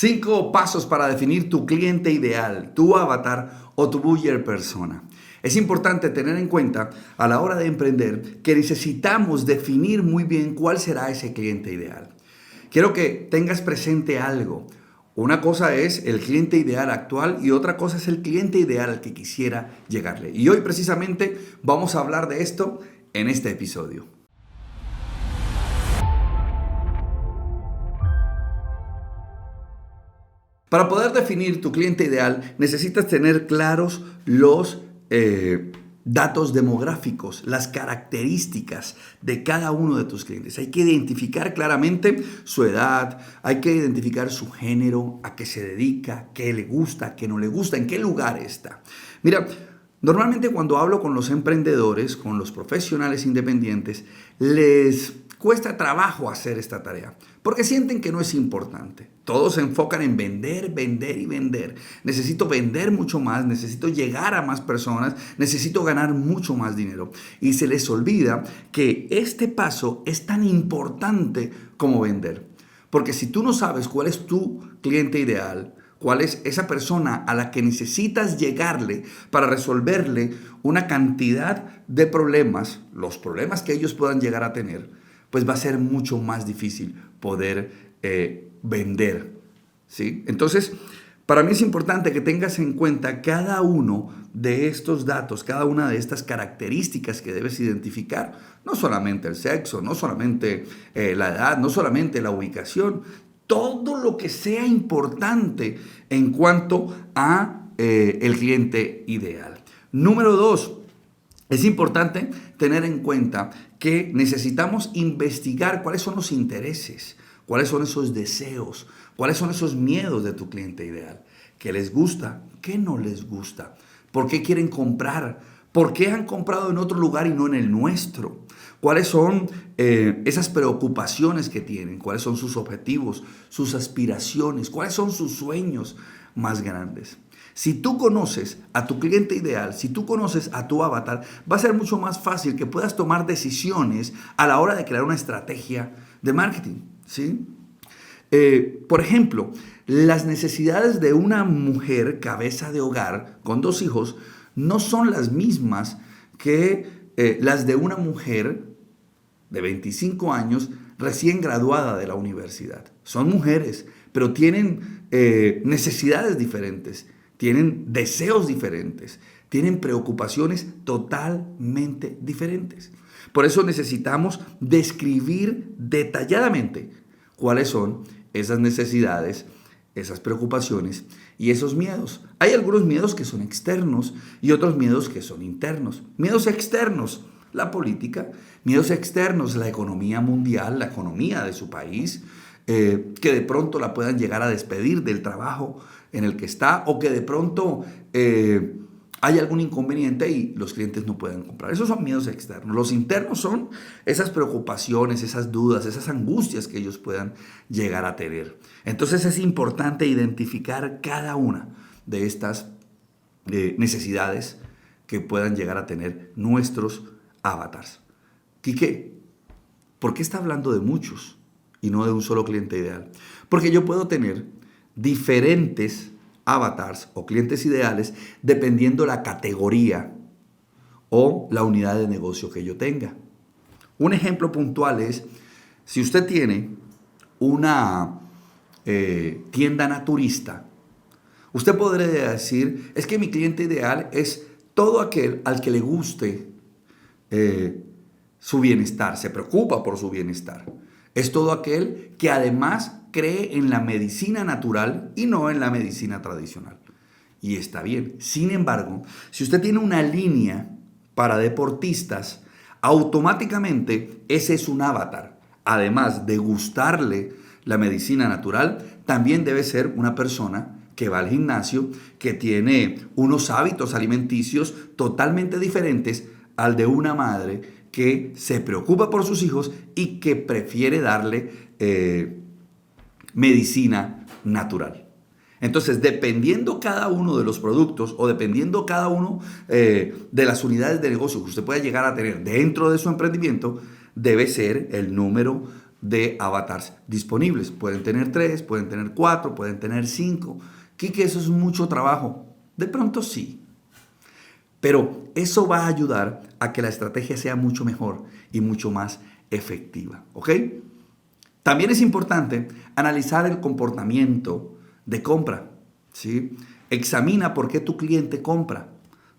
5 pasos para definir tu cliente ideal, tu avatar o tu buyer persona. Es importante tener en cuenta a la hora de emprender que necesitamos definir muy bien cuál será ese cliente ideal. Quiero que tengas presente algo. Una cosa es el cliente ideal actual y otra cosa es el cliente ideal al que quisiera llegarle. Y hoy precisamente vamos a hablar de esto en este episodio. Para poder definir tu cliente ideal, necesitas tener claros los datos demográficos, las características de cada uno de tus clientes. Hay que identificar claramente su edad, hay que identificar su género, a qué se dedica, qué le gusta, qué no le gusta, en qué lugar está. Mira, normalmente cuando hablo con los emprendedores, con los profesionales independientes, les cuesta trabajo hacer esta tarea, porque sienten que no es importante. Todos se enfocan en vender, vender y vender. Necesito vender mucho más, necesito llegar a más personas, necesito ganar mucho más dinero. Y se les olvida que este paso es tan importante como vender. Porque si tú no sabes cuál es tu cliente ideal, cuál es esa persona a la que necesitas llegarle para resolverle una cantidad de problemas, los problemas que ellos puedan llegar a tener, pues va a ser mucho más difícil poder vender, ¿sí? Entonces, para mí es importante que tengas en cuenta cada uno de estos datos, cada una de estas características que debes identificar. No solamente el sexo, no solamente la edad, no solamente la ubicación, todo lo que sea importante en cuanto a el cliente ideal. Número 2. Es importante tener en cuenta que necesitamos investigar cuáles son los intereses, cuáles son esos deseos, cuáles son esos miedos de tu cliente ideal. ¿Qué les gusta? ¿Qué no les gusta? ¿Por qué quieren comprar? ¿Por qué han comprado en otro lugar y no en el nuestro? ¿Cuáles son esas preocupaciones que tienen? ¿Cuáles son sus objetivos, sus aspiraciones? ¿Cuáles son sus sueños más grandes? Si tú conoces a tu cliente ideal, si tú conoces a tu avatar, va a ser mucho más fácil que puedas tomar decisiones a la hora de crear una estrategia de marketing, ¿sí? Por ejemplo, las necesidades de una mujer cabeza de hogar con 2 hijos no son las mismas que las de una mujer de 25 años recién graduada de la universidad. Son mujeres, pero tienen necesidades diferentes. Tienen deseos diferentes, tienen preocupaciones totalmente diferentes. Por eso necesitamos describir detalladamente cuáles son esas necesidades, esas preocupaciones y esos miedos. Hay algunos miedos que son externos y otros miedos que son internos. Miedos externos, la política; miedos externos, la economía mundial, la economía de su país, que de pronto la puedan llegar a despedir del trabajo en el que está, o que de pronto hay algún inconveniente y los clientes no pueden comprar. Esos son miedos externos. Los internos son esas preocupaciones, esas dudas, esas angustias que ellos puedan llegar a tener. Entonces es importante identificar cada una de estas necesidades que puedan llegar a tener nuestros avatars. Quique, ¿por qué está hablando de muchos y no de un solo cliente ideal? Porque yo puedo tener diferentes avatars o clientes ideales dependiendo la categoría o la unidad de negocio que yo tenga. Un ejemplo puntual es, si usted tiene una tienda naturista, usted podría decir, es que mi cliente ideal es todo aquel al que le guste su bienestar, se preocupa por su bienestar. Es todo aquel que además cree en la medicina natural y no en la medicina tradicional. Y está bien. Sin embargo, si usted tiene una línea para deportistas, automáticamente ese es un avatar. Además de gustarle la medicina natural, también debe ser una persona que va al gimnasio, que tiene unos hábitos alimenticios totalmente diferentes al de una madre que se preocupa por sus hijos y que prefiere darle medicina natural. Entonces, dependiendo cada uno de los productos o dependiendo cada uno de las unidades de negocio que usted pueda llegar a tener dentro de su emprendimiento, debe ser el número de avatars disponibles. Pueden tener 3, pueden tener 4, pueden tener 5. Quique, eso es mucho trabajo. De pronto sí. Pero eso va a ayudar a que la estrategia sea mucho mejor y mucho más efectiva. ¿Ok? También es importante analizar el comportamiento de compra. ¿Sí? Examina por qué tu cliente compra,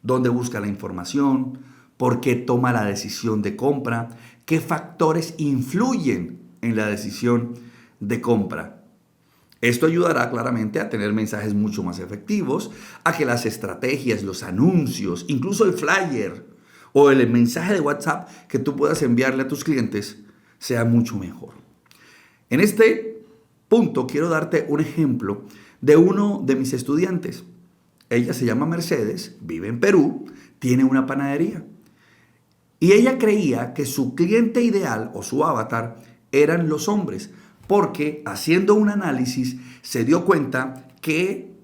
dónde busca la información, por qué toma la decisión de compra, qué factores influyen en la decisión de compra. Esto ayudará claramente a tener mensajes mucho más efectivos, a que las estrategias, los anuncios, incluso el flyer o el mensaje de WhatsApp que tú puedas enviarle a tus clientes sea mucho mejor. En este punto quiero darte un ejemplo de uno de mis estudiantes. Ella se llama Mercedes, vive en Perú, tiene una panadería. Y ella creía que su cliente ideal o su avatar eran los hombres, porque haciendo un análisis se dio cuenta que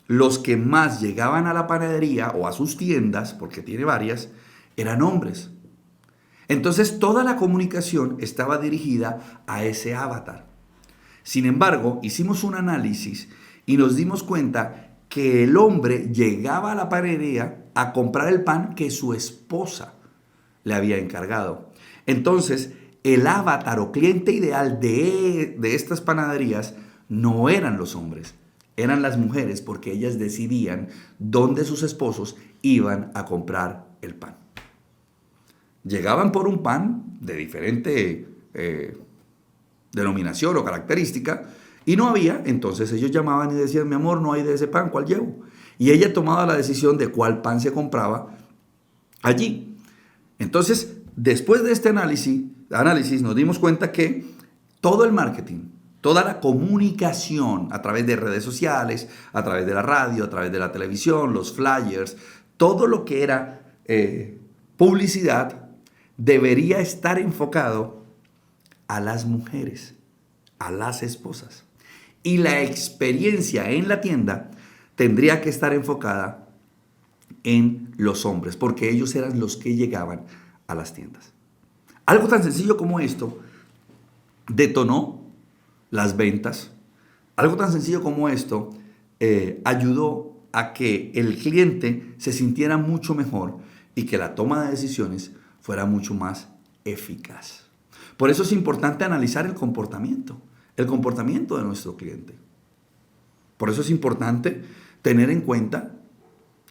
los que más llegaban a la panadería o a sus tiendas, porque tiene varias, eran hombres. Entonces toda la comunicación estaba dirigida a ese avatar. Sin embargo, hicimos un análisis y nos dimos cuenta que el hombre llegaba a la panadería a comprar el pan que su esposa le había encargado. Entonces, el avatar o cliente ideal de estas panaderías no eran los hombres, eran las mujeres, porque ellas decidían dónde sus esposos iban a comprar el pan. Llegaban por un pan de diferente denominación o característica y no había, entonces ellos llamaban y decían: mi amor, no hay de ese pan, ¿cuál llevo? Y ella tomaba la decisión de cuál pan se compraba allí. Entonces, después de este análisis nos dimos cuenta que todo el marketing, toda la comunicación a través de redes sociales, a través de la radio, a través de la televisión, los flyers, todo lo que era publicidad debería estar enfocado a las mujeres, a las esposas. Y la experiencia en la tienda tendría que estar enfocada en los hombres, porque ellos eran los que llegaban a las tiendas. Algo tan sencillo como esto detonó las ventas. Algo tan sencillo como esto ayudó a que el cliente se sintiera mucho mejor y que la toma de decisiones fuera mucho más eficaz. Por eso es importante analizar el comportamiento de nuestro cliente. Por eso es importante tener en cuenta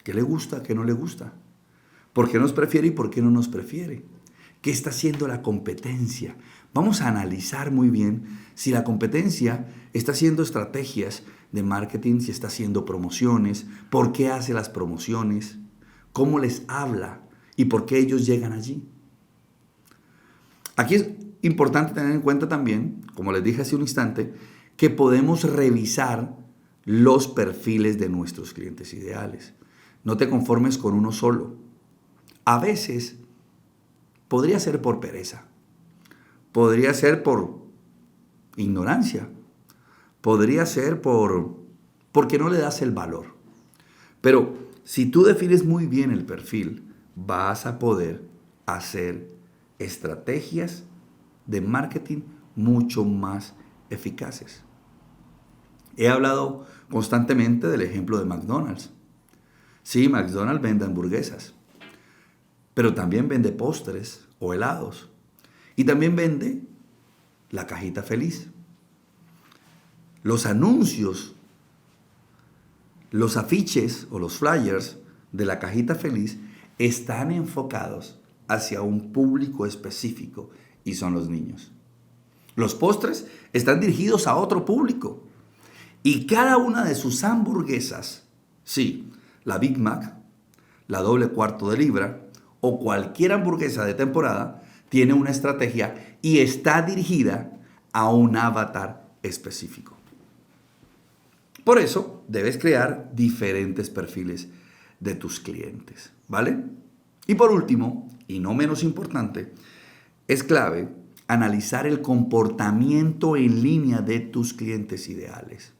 qué le gusta, qué no le gusta, por qué nos prefiere y por qué no nos prefiere, qué está haciendo la competencia. Vamos a analizar muy bien si la competencia está haciendo estrategias de marketing, si está haciendo promociones, por qué hace las promociones, cómo les habla y por qué ellos llegan allí. Aquí es importante tener en cuenta también, como les dije hace un instante, que podemos revisar los perfiles de nuestros clientes ideales. No te conformes con uno solo. A veces podría ser por pereza, podría ser por ignorancia, podría ser porque no le das el valor. Pero si tú defines muy bien el perfil, vas a poder hacer estrategias de marketing mucho más eficaces. He hablado constantemente del ejemplo de McDonald's. Sí, McDonald's vende hamburguesas, pero también vende postres o helados. Y también vende la cajita feliz. Los anuncios, los afiches o los flyers de la cajita feliz están enfocados hacia un público específico y son los niños. Los postres están dirigidos a otro público. Y cada una de sus hamburguesas, sí, la Big Mac, la doble cuarto de libra o cualquier hamburguesa de temporada, tiene una estrategia y está dirigida a un avatar específico. Por eso debes crear diferentes perfiles de tus clientes, ¿vale? Y por último, y no menos importante, es clave analizar el comportamiento en línea de tus clientes ideales.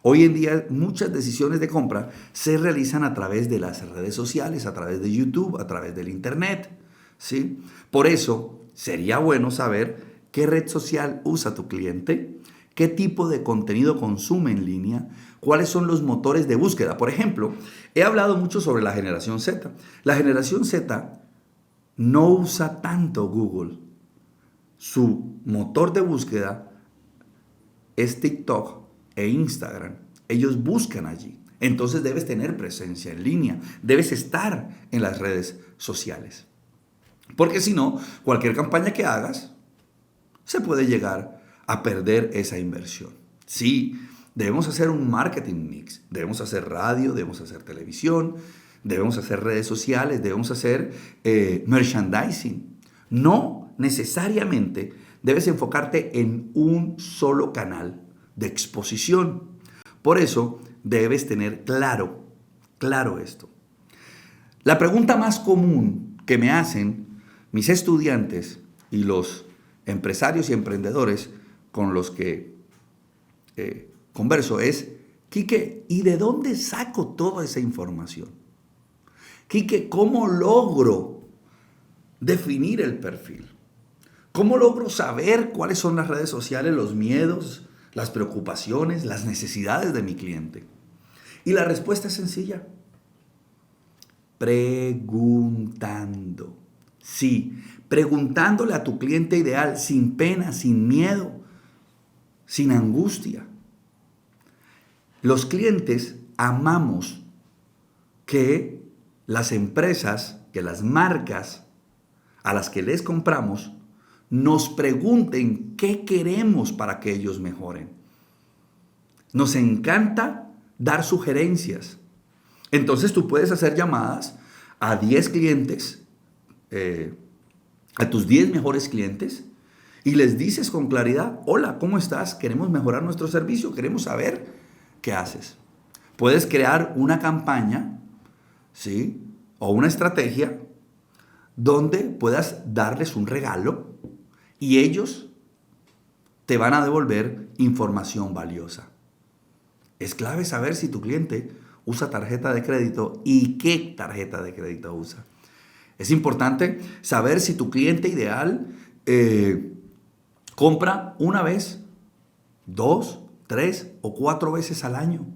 Hoy en día muchas decisiones de compra se realizan a través de las redes sociales, a través de YouTube, a través del Internet, ¿sí? Por eso sería bueno saber qué red social usa tu cliente, qué tipo de contenido consume en línea, cuáles son los motores de búsqueda. Por ejemplo, he hablado mucho sobre la generación Z. La generación Z no usa tanto Google. Su motor de búsqueda es TikTok e Instagram. Ellos buscan allí. Entonces debes tener presencia en línea. Debes estar en las redes sociales. Porque si no, cualquier campaña que hagas se puede llegar a perder esa inversión. Sí, debemos hacer un marketing mix. Debemos hacer radio, debemos hacer televisión, debemos hacer redes sociales, debemos hacer merchandising. No necesariamente debes enfocarte en un solo canal de exposición. Por eso debes tener claro esto. La pregunta más común que me hacen mis estudiantes y los empresarios y emprendedores con los que converso es: Quique, ¿y de dónde saco toda esa información? Quique, ¿cómo logro definir el perfil? ¿Cómo logro saber cuáles son las redes sociales, los miedos, las preocupaciones, las necesidades de mi cliente? Y la respuesta es sencilla: preguntando. Sí, preguntándole a tu cliente ideal sin pena, sin miedo, sin angustia. Los clientes amamos que las empresas, que las marcas a las que les compramos nos pregunten qué queremos para que ellos mejoren. Nos encanta dar sugerencias. Entonces tú puedes hacer llamadas a 10 clientes, a tus 10 mejores clientes, y les dices con claridad: hola, ¿cómo estás? Queremos mejorar nuestro servicio, queremos saber qué haces. Puedes crear una campaña, ¿sí?, o una estrategia donde puedas darles un regalo y ellos te van a devolver información valiosa. Es clave saber si tu cliente usa tarjeta de crédito y qué tarjeta de crédito usa. Es importante saber si tu cliente ideal compra una vez, 2, 3 o 4 veces al año.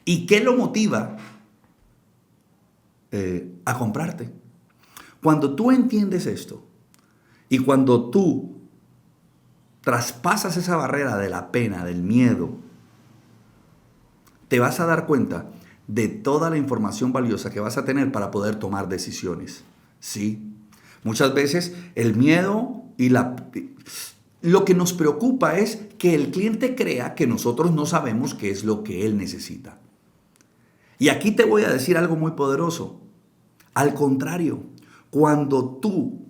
¿Y qué lo motiva a comprarte? Cuando tú entiendes esto y cuando tú traspasas esa barrera de la pena, del miedo, te vas a dar cuenta de toda la información valiosa que vas a tener para poder tomar decisiones. Sí, muchas veces el miedo y lo que nos preocupa es que el cliente crea que nosotros no sabemos qué es lo que él necesita. Y aquí te voy a decir algo muy poderoso. Al contrario, cuando tú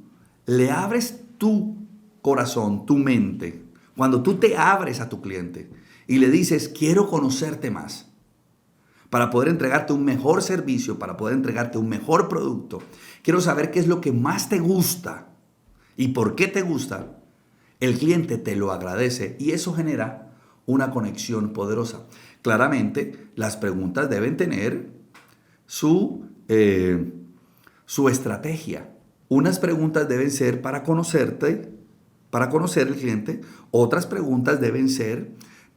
le abres tu corazón, tu mente, cuando tú te abres a tu cliente y le dices: quiero conocerte más, para poder entregarte un mejor servicio, para poder entregarte un mejor producto, quiero saber qué es lo que más te gusta y por qué te gusta, el cliente te lo agradece y eso genera una conexión poderosa. Claramente, las preguntas deben tener su estrategia. Unas preguntas deben ser para conocerte, para conocer el cliente. Otras preguntas deben ser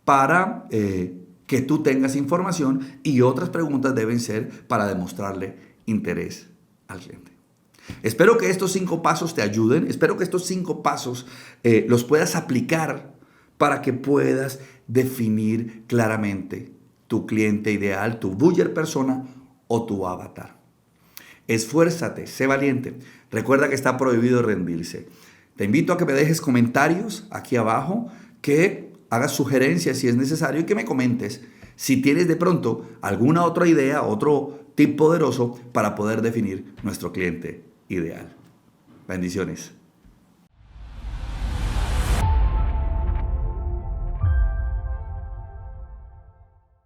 para que tú tengas información y otras preguntas deben ser para demostrarle interés al cliente. Espero que estos 5 pasos te ayuden. Espero que estos 5 pasos los puedas aplicar para que puedas definir claramente tu cliente ideal, tu buyer persona o tu avatar. Esfuérzate, sé valiente. Recuerda que está prohibido rendirse. Te invito a que me dejes comentarios aquí abajo, que hagas sugerencias si es necesario y que me comentes si tienes de pronto alguna otra idea, otro tip poderoso para poder definir nuestro cliente ideal. Bendiciones.